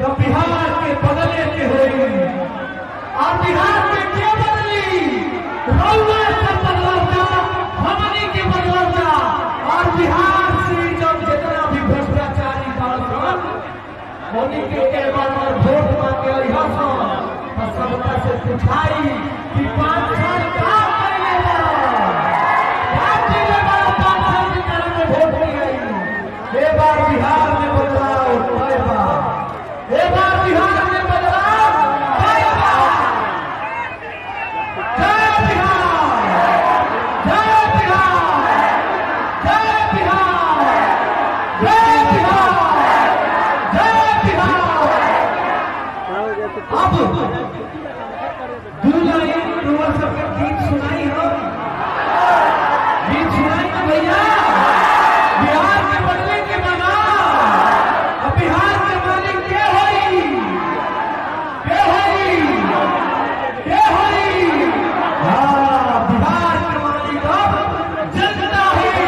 तो बिहार के बदले के हुई और बिहार में क्या बदली रउआ से बदलाव था, हमनी के बदलाव था। और बिहार से जब जितना भी भ्रष्टाचारी बाल मोदी के बार वोट मांगे सबका से पूछाई कि 5 साल का करने वोट नहीं आई। ये बार बिहार में बदलाव कई बार, ये बार बिहार में बदलाव कई बार। जय बिहार, जय बिहार, जय बिहार, जय बिहार, जय बिहार। अब सबके गीत सुनाई हो, गीत सुनाई ना भैया। बिहार के बदले के बना अब बिहार के मालिक क्या होई, क्या होई, क्या होई। हाँ, बिहार के मालिक अब जनता हुई।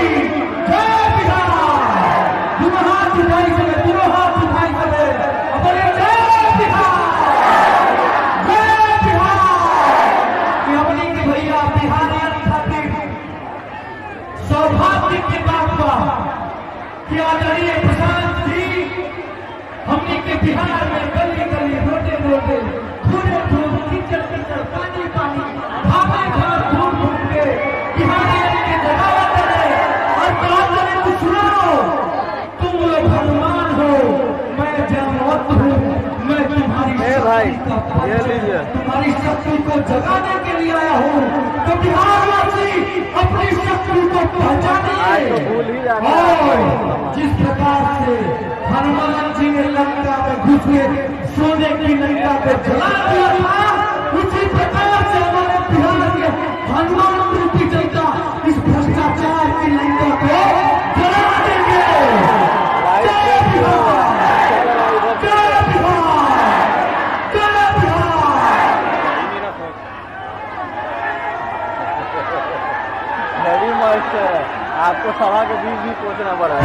जय बिहार। तुम हाथ उठाई करे, तुम हाथ उठाई करे अपने जय बिहार, जय बिहार। हमनी के भैया बिहारियन खातिर सौभाग्य के बात बा कि आदरणीय प्रशांत जी हमनी के बिहार में गली गली रोडे रोडे खूने खून कीचड़ कीचड़ पानी पानी भागे घर घूम घूम के बिहारियन के जगावत करे और कहा करे कुछ सुनो, तुम लोग हनुमान हो, मैं जामवंत हूँ, मैं तुम्हारी तुम्हारी शक्ति को जगाने के लिए आया हूँ। तो बिहारवासी अपनी शक्ति को पहचानिए। और जिस प्रकार से हनुमान जी ने लंका में घुस के सोने की लंका पे जला दिया था, उसी प्रकार से हमारे बिहार के हनुमान रूपी जनता इस भ्रष्टाचार की लंका को जला देंगे। जय बिहार, जय बिहार, जय बिहार। हेवी मास्टर, आपको सभा के बीच भी पहुंचना पड़ा है।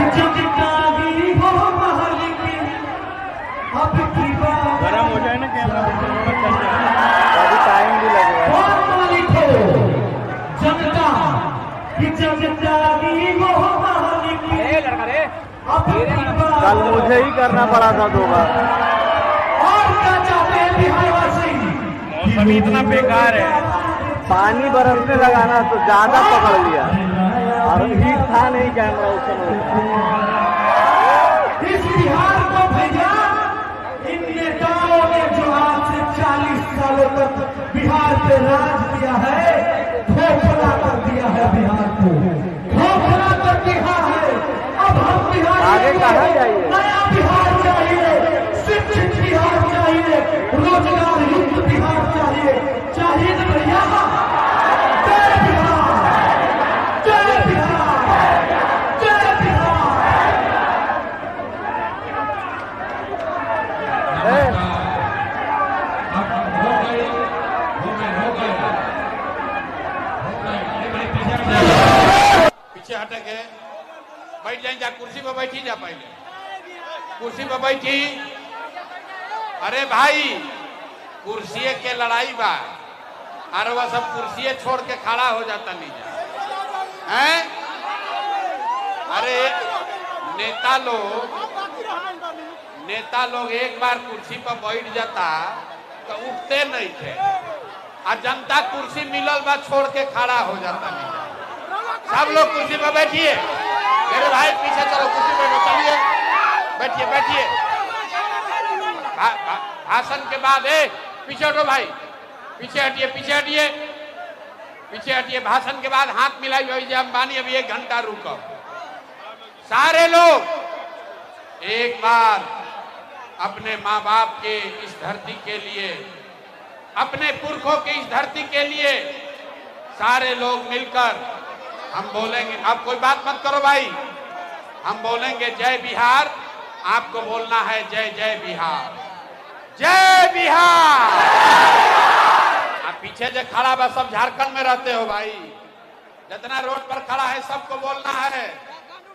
गरम हो जाए ना कैमरा, अभी टाइम भी लगेगा। जनता की जनता की लड़का रे, कल मुझे ही करना पड़ा था 2 बार। और क्या चाहते हैं बिहारवासी? मौसम इतना बेकार है, पानी बरसने लगाना तो ज्यादा पकड़ लिया और हीट था नहीं कैमरा उस समय। इस बिहार को भैया इन नेताओं ने जो आज से 40 सालों तक बिहार पे राज किया है, खोखला कर दिया है बिहार को, खोखला कर दिया है। अब हम बिहार आगे कहाँ जाइए? नया बिहार चाहिए, शिक्षित बिहार चाहिए, रोजगार युक्त बिहार चाहिए, चाहिए ना भैया। जय बिहार, जय बिहार, जय बिहार। पीछे हटे के बैठ जाए, जा कुर्सी पर बैठी, जा पहले कुर्सी पर बैठी। अरे भाई, कुर्सी के लड़ाई बा, अरे वह सब कुर्सी छोड़ के खड़ा हो जाता नीचे हैं। अरे नेता लोग एक बार कुर्सी पर बैठ जाता तो उठते नहीं थे, और जनता कुर्सी मिलल बा छोड़ के खड़ा हो जाता नीचे। सब लोग कुर्सी पर बैठिए, मेरे भाई पीछे चलो, कुर्सी पर चलिए, बैठिए बैठिए। भाषण के बाद पीछे हटो भाई, पीछे हटिए, पीछे हटिए, पीछे हटिए। भाषण के बाद हाथ मिलाई हुई अंबानी, अभी 1 घंटा रुको। सारे लोग एक बार अपने माँ बाप के इस धरती के लिए, अपने पुरखों के इस धरती के लिए सारे लोग मिलकर हम बोलेंगे। अब कोई बात मत करो भाई, हम बोलेंगे जय बिहार, आपको बोलना है जय जय बिहार, जय बिहार। आप पीछे जो खड़ा बा सब झारखंड में रहते हो भाई, जितना रोड पर खड़ा है सबको बोलना है,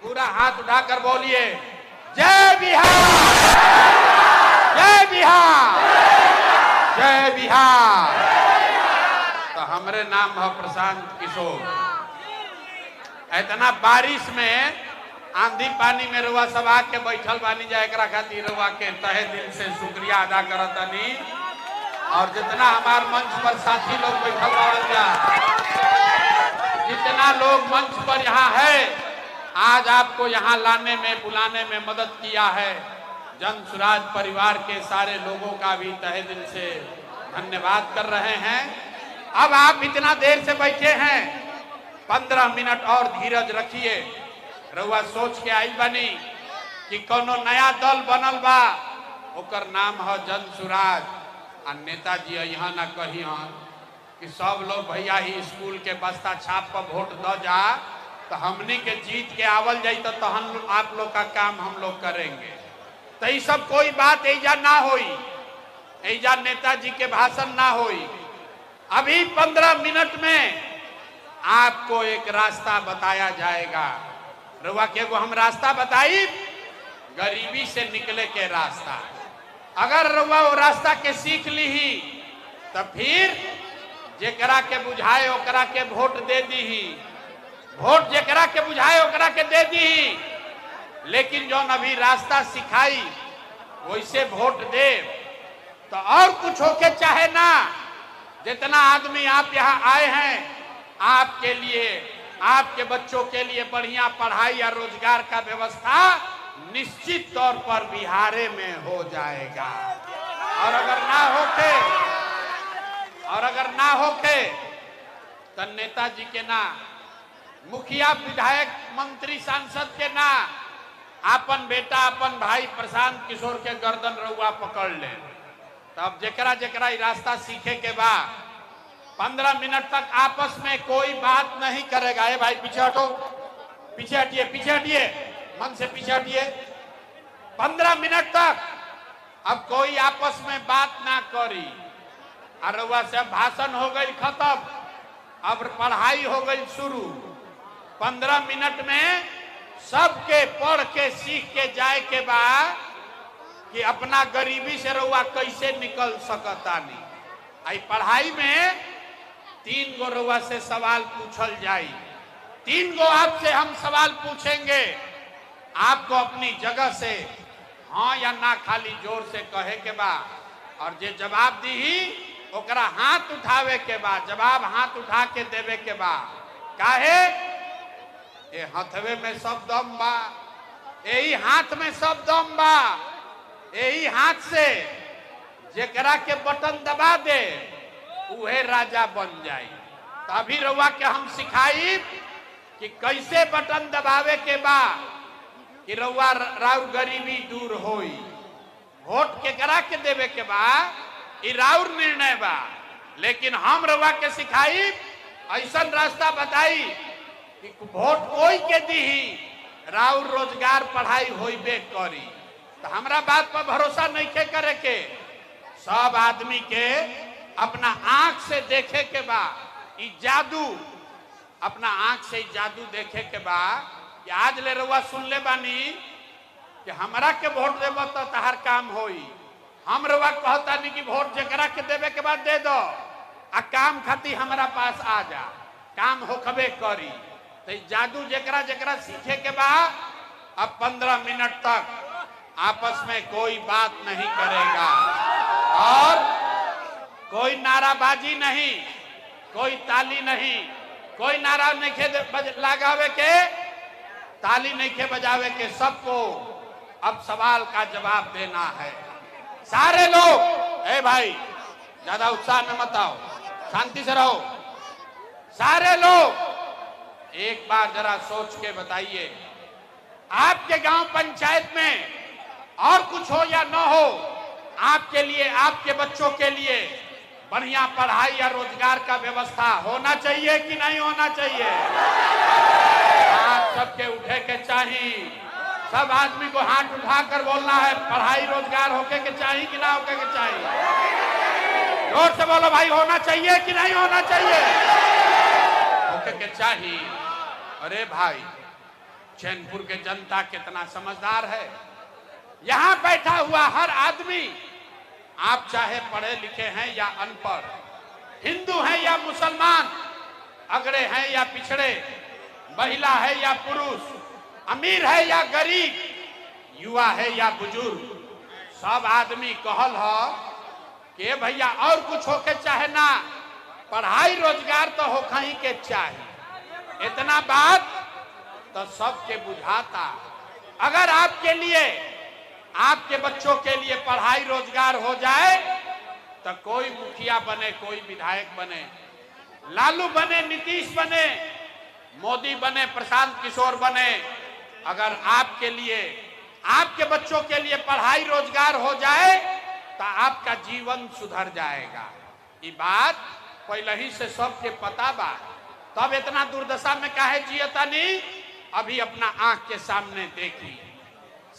पूरा हाथ उठाकर बोलिए जय बिहार, जय बिहार। बिहार। तो हमरे नाम है प्रशांत किशोर। इतना बारिश में आंधी पानी में रुआ सब आके बैठल बानी जाए खातिर रुआ के तहे दिल से शुक्रिया अदा करतनी। और जितना हमार मंच पर साथी लोग बैठल जा, जितना लोग मंच पर यहाँ है, आज आपको यहाँ लाने में बुलाने में मदद किया है, जन सुराज परिवार के सारे लोगों का भी तहे दिल से धन्यवाद कर रहे हैं। अब आप इतना देर से बैठे हैं, 15 मिनट और धीरज रखिए। रउआ सोच के आई बनी कि कोनो नया दल बनल बा, ओकर नाम है जन सुराज। आ नेताजी यहाँ ना कही कि सब लोग भैया ही स्कूल के बस्ता छाप पर वोट द जा, तो हमनी के जीत के आवल जाई तो तहन आप लोग का काम हम लोग करेंगे। तो ये सब कोई बात एजा ना होई, एजा नेताजी के भाषण ना होई। अभी 15 मिनट में आपको एक रास्ता बताया जाएगा। रुआ के वो हम रास्ता बताई, गरीबी से निकले के रास्ता। अगर रुआ वो रास्ता के सीख ली ही, तो फिर जेकरा के बुझाए ओकरा के वोट दे दी ही। वोट जेकरा के बुझाए ओकरा के दे दी ही, लेकिन जो अभी रास्ता सिखाई वैसे वोट दे तो और कुछ होके चाहे ना। जितना आदमी आप यहाँ आए हैं, आपके लिए, आपके बच्चों के लिए बढ़िया पढ़ाई और रोजगार का व्यवस्था निश्चित तौर पर बिहारे में हो जाएगा। और अगर ना होके तो नेताजी के ना, मुखिया विधायक मंत्री सांसद के ना, अपन बेटा अपन भाई प्रशांत किशोर के गर्दन रउआ पकड़ ले। तब जेकरा जेकरा रास्ता सीखे के बाद 15 मिनट तक आपस में कोई बात नहीं करेगा। ए भाई पीछे हटो, पीछे हटिए, पीछे हटिए, मन से पीछे हटिए। 15 मिनट तक अब कोई आपस में बात ना करी। अरुआ से भाषण हो गई खत्म, अब पढ़ाई हो गई शुरू। 15 मिनट में सबके पढ़ के सीख के जाए के बाद कि अपना गरीबी से रुआ कैसे निकल सकता नहीं। आई पढ़ाई में 3 गो रुआ से सवाल पूछल जाई। 3 गो आपसे हम सवाल पूछेंगे, आपको अपनी जगह से हाँ या ना खाली जोर से कहे के बाद, और जे जवाब दी ही ओकरा हाथ उठावे के बाद, जवाब हाथ उठा के देवे के बाद। काहे ये हथवे में सब दम बा, यही हाथ में सब दम बा। यही हाथ से जेकरा के बटन दबा दे उहे राजा बन जाई। तभी रउआ के हम सिखाई कि कैसे बटन दबावे के बा कि रउआ राउर गरीबी दूर होई। वोट के करा के देवे के बा, ई राउर निर्णय बा, लेकिन हम रउआ के सिखाई, ऐसा रास्ता बताई कि वोट कोई के दी राउर रोजगार पढ़ाई होइबे करी। तो हमरा बात पर भरोसा नहीं के करे के, सब आदमी के अपना आंख से देखे के बा। ई जादू अपना आंख से जादू देखे के बा कि आज ले रउआ सुन ले बानी कि हमरा के वोट देबो तो तहार काम होई। हम रउआ कहता नहीं कि वोट जेकरा के देवे के बाद दे दो, आ काम खाती हमारा पास आ जा, काम होखबे करी। तो जादू जेकरा जेकरा सीखे के बाद अब 15 मिनट तक आपस में कोई बात नहीं करेगा, और कोई नाराबाजी नहीं, कोई ताली नहीं, कोई नारा नहीं लगावे के, ताली नहीं के बजावे के। सबको अब सवाल का जवाब देना है। सारे लोग, ए भाई ज्यादा उत्साह में मत आओ, शांति से रहो। सारे लोग एक बार जरा सोच के बताइए, आपके गांव पंचायत में और कुछ हो या न हो, आपके लिए, आपके बच्चों के लिए बढ़िया पढ़ाई या रोजगार का व्यवस्था होना चाहिए कि नहीं होना चाहिए? आप सबके उठे के चाहिए, सब आदमी को हाथ उठाकर बोलना है, पढ़ाई रोजगार होके के चाहिए कि ना होके के चाहिए? जोर से बोलो भाई, होना चाहिए कि नहीं होना चाहिए? होके के चाहिए। अरे भाई, चैनपुर के जनता कितना समझदार है। यहाँ बैठा हुआ हर आदमी आप चाहे पढ़े लिखे हैं या अनपढ़, हिंदू हैं या मुसलमान, अगड़े हैं या पिछड़े, महिला है या पुरुष, अमीर है या गरीब, युवा है या बुजुर्ग, सब आदमी कहल है कि भैया और कुछ होके चाहे ना, पढ़ाई रोजगार तो होखा ही के चाहे। इतना बात तो सबके बुझाता। अगर आपके लिए, आपके बच्चों के लिए पढ़ाई रोजगार हो जाए तो कोई मुखिया बने, कोई विधायक बने, लालू बने, नीतीश बने, मोदी बने, प्रशांत किशोर बने, अगर आपके लिए, आपके बच्चों के लिए पढ़ाई रोजगार हो जाए तो आपका जीवन सुधर जाएगा। ये बात पहले ही से सबके पता बा, तब इतना दुर्दशा में काहे जियता नहीं। अभी अपना आंख के सामने देखी।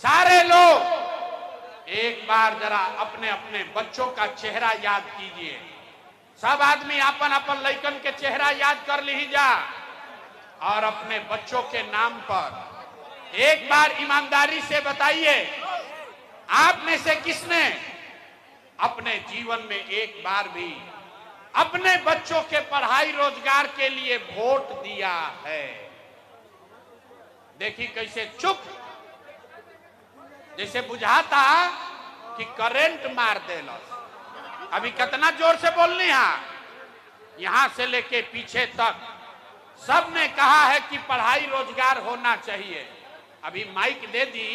सारे लोग एक बार जरा अपने अपने बच्चों का चेहरा याद कीजिए। सब आदमी अपन अपन लइकन के चेहरा याद कर लीजा और अपने बच्चों के नाम पर एक बार ईमानदारी से बताइए, आप में से किसने अपने जीवन में एक बार भी अपने बच्चों के पढ़ाई रोजगार के लिए वोट दिया है? देखिए कैसे चुप, जैसे बुझाता कि करंट मार देला। अभी कितना जोर से बोलनी है, यहां से लेके पीछे तक सब ने कहा है कि पढ़ाई रोजगार होना चाहिए। अभी माइक दे दी,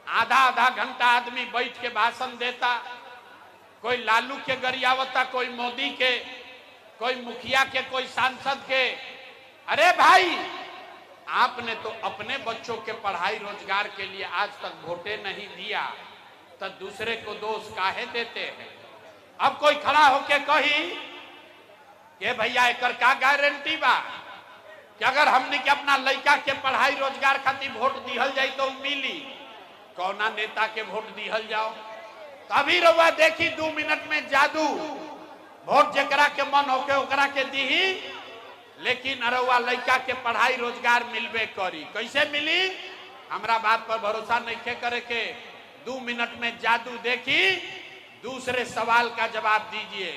आधा आधा घंटा आदमी बैठ के भाषण देता, कोई लालू के गरियावता, कोई मोदी के, कोई मुखिया के, कोई सांसद के। अरे भाई, आपने तो अपने बच्चों के पढ़ाई रोजगार के लिए आज तक वोटे नहीं दिया, तो दूसरे को दोष काहे देते हैं? अब कोई खड़ा होके कही कि भैया एकर का गारंटी बा कि अगर हमने के अपना लड़का के पढ़ाई रोजगार खातिर वोट दिहल जाए तो मिली? कौना नेता के वोट दिहल जाओ? तभी रउआ देखी 2 मिनट में जादू, वोट जकरा के मन होके ओकरा के दीही, लेकिन अरुआ लड़का के पढ़ाई रोजगार मिलबे करी। कैसे मिली? हमरा बात पर भरोसा नहीं करे के 2 मिनट में जादू देखी, दूसरे सवाल का जवाब दीजिए।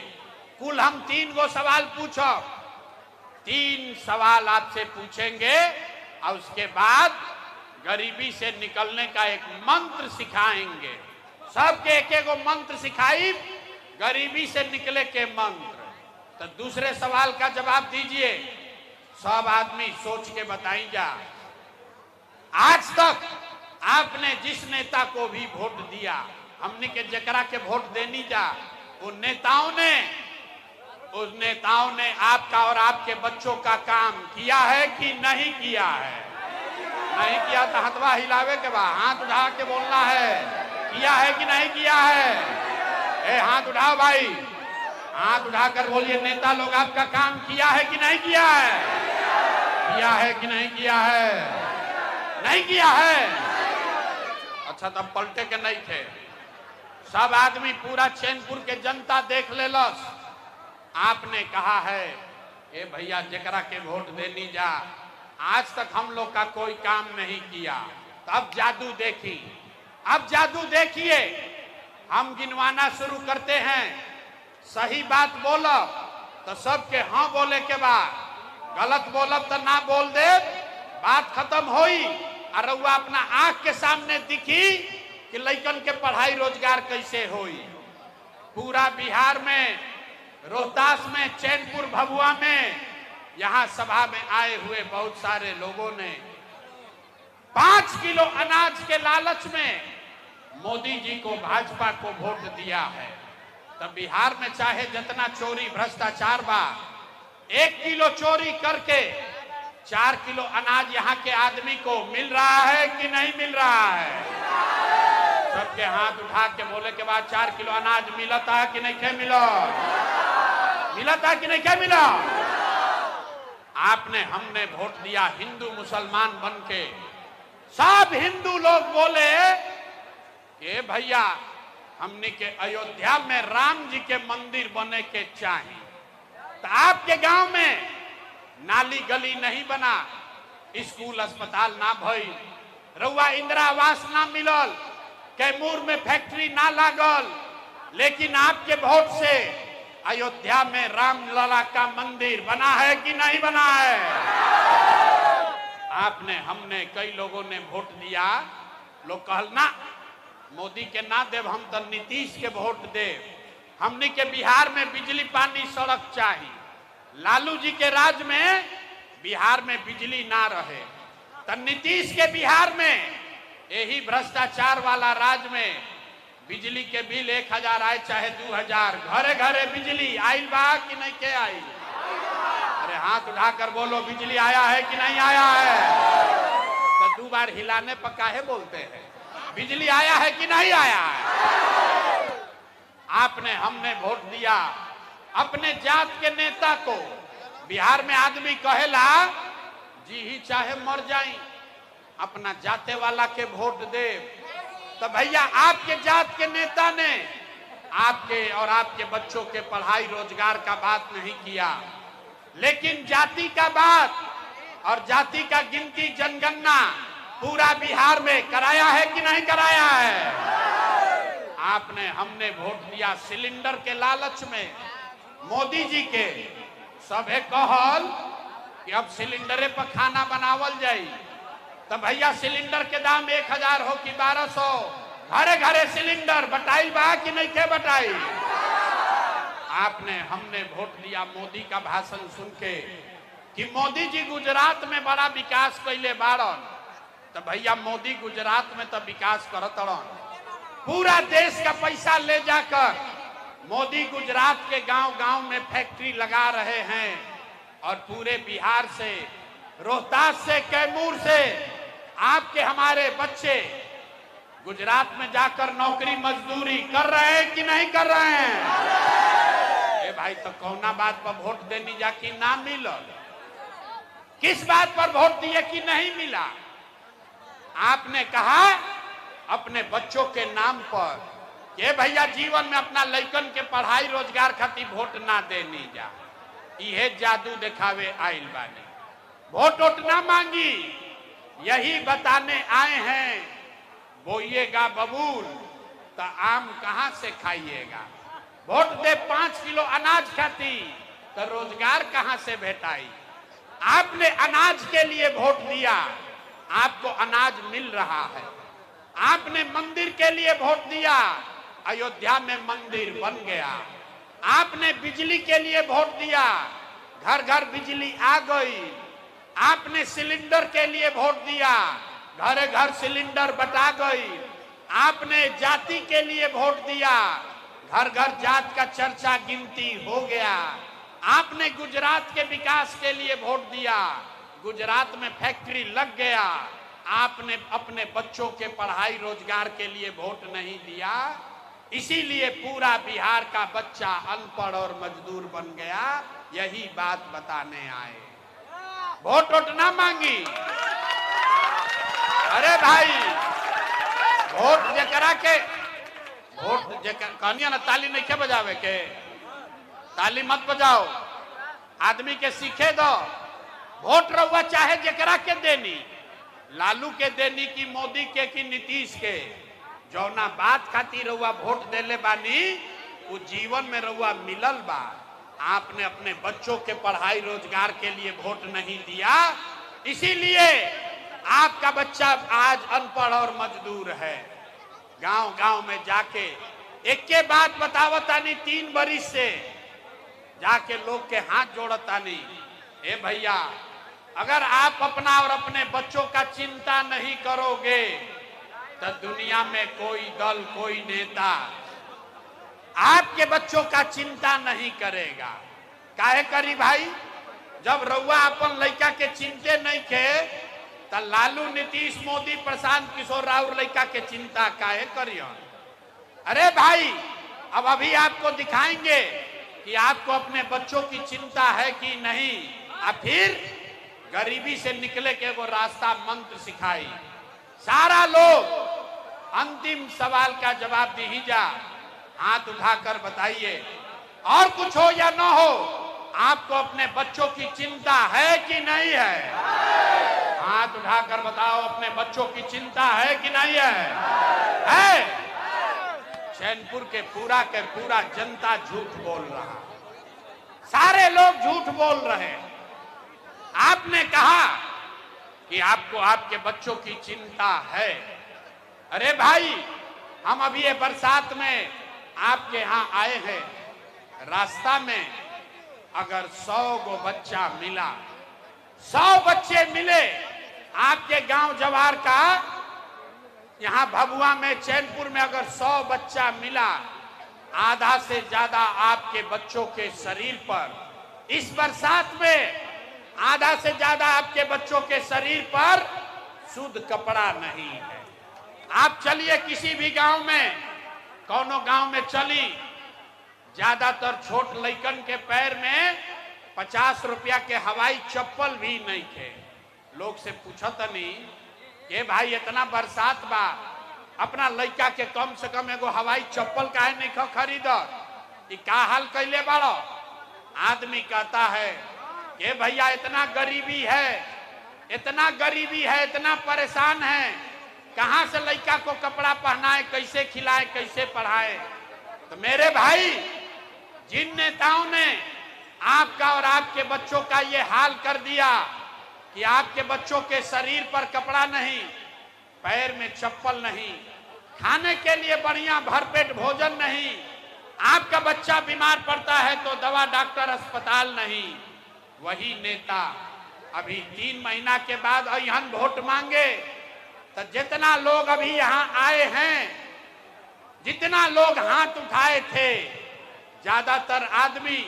कुल हम 3 गो सवाल पूछो, 3 सवाल आपसे पूछेंगे और उसके बाद गरीबी से निकलने का एक मंत्र सिखाएंगे। सबके एक एक मंत्र सिखाई, गरीबी से निकले के मंत्र। तो दूसरे सवाल का जवाब दीजिए। सब आदमी सोच के बताई जा, आज तक आपने जिस नेता को भी वोट दिया, हमने के जकरा के वोट देनी जा, उन नेताओं ने आपका और आपके बच्चों का काम किया है कि नहीं किया है? नहीं किया तो हथवा हिलावे के बाद हाथ उठा के बोलना है, किया है कि नहीं किया है? ए, हाथ उठाओ भाई, हाथ उठाकर बोलिए, नेता लोग आपका काम किया है कि नहीं किया है? किया है कि नहीं किया है? नहीं किया है। अच्छा, तब पलटे के नहीं थे। सब आदमी, पूरा चैनपुर के जनता देख लेलस। आपने कहा है ए भैया जकरा के वोट देनी जा, आज तक हम लोग का कोई काम नहीं किया। तो अब जादू देखी, अब जादू देखिए। हम गिनवाना शुरू करते हैं, सही बात बोलो तो सबके हाँ बोले के बाद, गलत बोलब तो ना बोल दे, बात खत्म होई। और रउआ अपना आंख के सामने दिखी कि लइकन के पढ़ाई रोजगार कैसे होई। पूरा बिहार में, रोहतास में, चैनपुर, भभुआ में, यहाँ सभा में आए हुए बहुत सारे लोगों ने 5 किलो अनाज के लालच में मोदी जी को, भाजपा को वोट दिया है। तब बिहार में चाहे जितना चोरी भ्रष्टाचार बा, 1 किलो चोरी करके 4 किलो अनाज यहाँ के आदमी को मिल रहा है कि नहीं मिल रहा है? सबके हाथ उठा के बोले के बाद 4 किलो अनाज मिलता है कि नहीं क्या मिला? मिलता है कि नहीं क्या मिला? आपने, हमने वोट दिया हिंदू मुसलमान बन के। सब हिंदू लोग बोले कि भैया हमने के अयोध्या में राम जी के मंदिर बने के चाहिए। तो आपके गांव में नाली गली नहीं बना, स्कूल अस्पताल ना भई, रउआ इंदिरा आवास ना मिलल, कैमूर में फैक्ट्री ना लागल, लेकिन आपके वोट से अयोध्या में रामलला का मंदिर बना है कि नहीं बना है? आपने हमने कई लोगों ने वोट दिया, लोग कहल ना मोदी के ना देव, हम तो नीतीश के वोट देव। हमने के बिहार में बिजली पानी सड़क चाहिए, लालू जी के राज में बिहार में बिजली ना रहे, तो नीतीश के बिहार में यही भ्रष्टाचार वाला राज में बिजली के बिल 1000 आए चाहे 2000, घरे घरे बिजली आइल बा कि नहीं के आई? अरे हाथ उठाकर बोलो, बिजली आया है कि नहीं आया है? तो 2 बार हिलाने पर काहे बोलते हैं? बिजली आया है कि नहीं आया है? आपने हमने वोट दिया अपने जात के नेता को। बिहार में आदमी कहेला जी ही चाहे मर जाई, अपना जाते वाला के वोट दे। तो भैया आपके जात के नेता ने आपके और आपके बच्चों के पढ़ाई रोजगार का बात नहीं किया, लेकिन जाति का बात और जाति का गिनती जनगणना पूरा बिहार में कराया है कि नहीं कराया है? आपने हमने वोट दिया सिलेंडर के लालच में। मोदी जी के सभे कहल कि अब सिलेंडरे पर खाना बनावल जाई, तो भैया सिलेंडर के दाम 1000 हो कि 1200, घरे घरे सिलेंडर बटाई बा कि नहीं के बटाई? आपने हमने वोट दिया मोदी का भाषण सुन के कि मोदी जी गुजरात में बड़ा विकास कैले बाड़न, तो भैया मोदी गुजरात में तो विकास करतड़न। पूरा देश का पैसा ले जाकर मोदी गुजरात के गांव गांव में फैक्ट्री लगा रहे हैं और पूरे बिहार से, रोहतास से, कैमूर से आपके हमारे बच्चे गुजरात में जाकर नौकरी मजदूरी कर रहे हैं कि नहीं कर रहे हैं? ए भाई, तो कौना बात पर वोट देनी जा कि ना मिलल? किस बात पर वोट दिए कि नहीं मिला? आपने कहा अपने बच्चों के नाम पर कि भैया जीवन में अपना लइकन के पढ़ाई रोजगार खातिर वोट ना देनी जा, ये जादू दिखावे आइल बानी। वोट वोट ना मांगी, यही बताने आए हैं बोइएगा बबूल तो आम कहां से खाइएगा। वोट दे 5 किलो अनाज खाती तो रोजगार कहां से भेटाई? आपने अनाज के लिए वोट दिया, आपको अनाज मिल रहा है। आपने मंदिर के लिए वोट दिया, अयोध्या में मंदिर बन गया। आपने बिजली के लिए वोट दिया, घर घर बिजली आ गई। आपने सिलेंडर के लिए वोट दिया, घर घर सिलेंडर बटा गई। आपने जाति के लिए वोट दिया, घर घर जात का चर्चा गिनती हो गया। आपने गुजरात के विकास के लिए वोट दिया, गुजरात में फैक्ट्री लग गया। आपने अपने बच्चों के पढ़ाई रोजगार के लिए वोट नहीं दिया, इसीलिए पूरा बिहार का बच्चा अनपढ़ और मजदूर बन गया। यही बात बताने आए, वोट वोट ना मांगी। अरे भाई, वोट जकरा के वोट कहनिया ना, ताली नहीं के बजावे के, ताली मत बजाओ, आदमी के सीखे दो। वोट रहुआ चाहे जकरा के देनी, लालू के देनी की मोदी के की नीतीश के, जौना बात खातिर रहुआ वोट देले बानी वो जीवन में रहुआ मिलल बा। आपने अपने बच्चों के पढ़ाई रोजगार के लिए वोट नहीं दिया, इसीलिए आपका बच्चा आज अनपढ़ और मजदूर है। गांव गांव में जाके एक के बात बतावतानी 3 बरिस से जाके लोग के हाथ जोड़तानी, ए भैया अगर आप अपना और अपने बच्चों का चिंता नहीं करोगे तो दुनिया में कोई दल, कोई नेता आपके बच्चों का चिंता नहीं करेगा। काहे करी भाई? जब रउआ अपन लड़का के चिंते नहीं के तो लालू, नीतीश, मोदी, प्रशांत किशोर राउर लड़का के चिंता काहे करियन? अरे भाई, अब अभी आपको दिखाएंगे कि आपको अपने बच्चों की चिंता है कि नहीं। और फिर गरीबी से निकले के वो रास्ता मंत्र सिखाई। सारा लोग अंतिम सवाल का जवाब दीजिए, हाथ उठाकर बताइए, और कुछ हो या न हो, आपको अपने बच्चों की चिंता है कि नहीं है? हाथ उठाकर बताओ, अपने बच्चों की चिंता है कि नहीं है? है? चैनपुर के पूरा जनता झूठ बोल रहा, सारे लोग झूठ बोल रहे। आपने कहा कि आपको आपके बच्चों की चिंता है। अरे भाई, हम अभी ये बरसात में आपके यहाँ आए हैं, रास्ता में अगर 100 गो बच्चा मिला, 100 बच्चे मिले आपके गांव जवार का, यहाँ भभुआ में चैनपुर में अगर 100 बच्चा मिला, आधा से ज्यादा आपके बच्चों के शरीर पर इस बरसात में आधा से ज्यादा आपके बच्चों के शरीर पर शुद्ध कपड़ा नहीं है। आप चलिए किसी भी गांव में, कौनो गांव में चली, ज्यादातर छोट लइकन के पैर में 50 रुपया के हवाई चप्पल भी नहीं थे। लोग से पूछत नहीं कि भाई इतना बरसात बा, अपना लइका के कम से कम एगो हवाई चप्पल काहे नहीं खरीद, का हाल कैले बाड़ो? आदमी कहता है कि भैया इतना गरीबी है, इतना परेशान है, कहां से लइका को कपड़ा पहनाए, कैसे खिलाए, कैसे पढ़ाए। तो मेरे भाई, जिन नेताओं ने आपका और आपके बच्चों का ये हाल कर दिया कि आपके बच्चों के शरीर पर कपड़ा नहीं, पैर में चप्पल नहीं, खाने के लिए बढ़िया भरपेट भोजन नहीं, आपका बच्चा बीमार पड़ता है तो दवा डॉक्टर अस्पताल नहीं, वही नेता अभी 3 महीना के बाद अहन वोट मांगे तो जितना लोग अभी यहाँ आए हैं, जितना लोग हाथ उठाए थे, ज्यादातर आदमी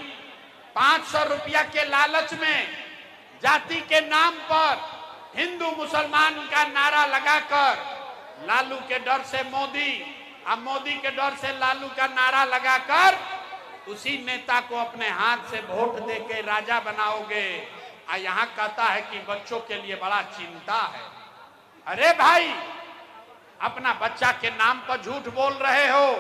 500 रुपया के लालच में जाति के नाम पर हिंदू मुसलमान का नारा लगाकर, लालू के डर से मोदी और मोदी के डर से लालू का नारा लगाकर उसी नेता को अपने हाथ से वोट देके राजा बनाओगे। और यहाँ कहता है कि बच्चों के लिए बड़ा चिंता है। अरे भाई, अपना बच्चा के नाम पर झूठ बोल रहे हो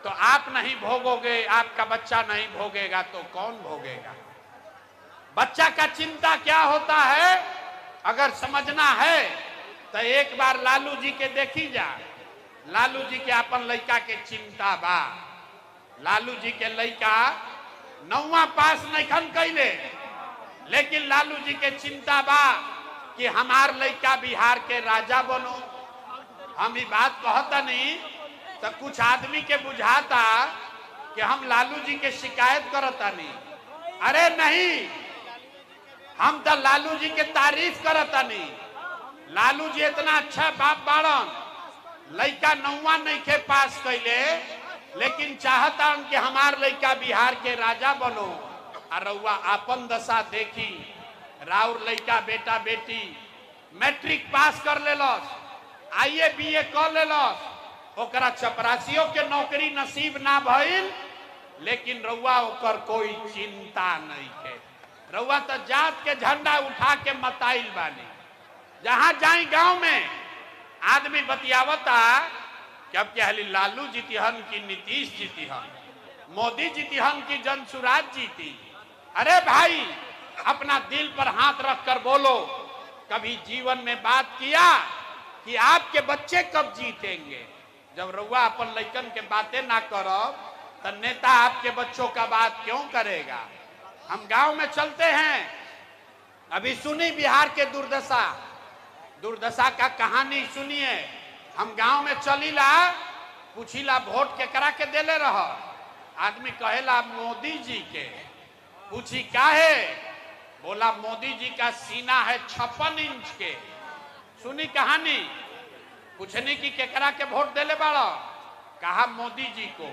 तो आप नहीं भोगोगे, आपका बच्चा नहीं भोगेगा तो कौन भोगेगा? बच्चा का चिंता क्या होता है अगर समझना है तो एक बार लालू जी के देखी जा। लालू जी के अपन लड़का के चिंता बा। लालू जी के लड़का 9वां पास नहीं खन कैले, लेकिन लालू जी के चिंता बा कि हमार लड़का बिहार के राजा बनो। हम ये बात कहता नहीं तो कुछ आदमी के बुझाता कि हम लालू जी के शिकायत करता नहीं। अरे नहीं, हम तो लालू जी के तारीफ करता नहीं। लालू जी इतना अच्छा बाप बाड़न, लड़का 9वां नहीं के पास कैले, लेकिन चाहता कि हमार लड़का बिहार के राजा बनो। और रउआ आपन दशा देखी, राउर लड़का बेटा बेटी मैट्रिक पास कर लेलस, आईए बीए कर लेलस, ओकरा चपरासियों के नौकरी नसीब ना भइल, लेकिन रउआ ओकर कोई चिंता नहीं है। रउआ तो जात के झंडा उठा के मताइल बानी। जहां जाई गांव में आदमी बतियावता कि अब क्या लालू जीतिहन की नीतीश जीतिहन, मोदी जीतिहन की जनसुराज जीती। अरे भाई, अपना दिल पर हाथ रखकर बोलो, कभी जीवन में बात किया कि आपके बच्चे कब जीतेंगे? जब रउआ अपन लइकन के बातें ना करब तो नेता आपके बच्चों का बात क्यों करेगा? हम गांव में चलते हैं, अभी सुनी बिहार के दुर्दशा का कहानी सुनिए। हम गांव में चलीला, पूछीला वोट के करा के देले रह, आदमी कहेला मोदी जी के। पूछी काहे? बोला मोदी जी का सीना है 56 इंच के। सुनी कहानी, पूछने की केकरा के वोट देले बाड़ा? कहा मोदी जी को।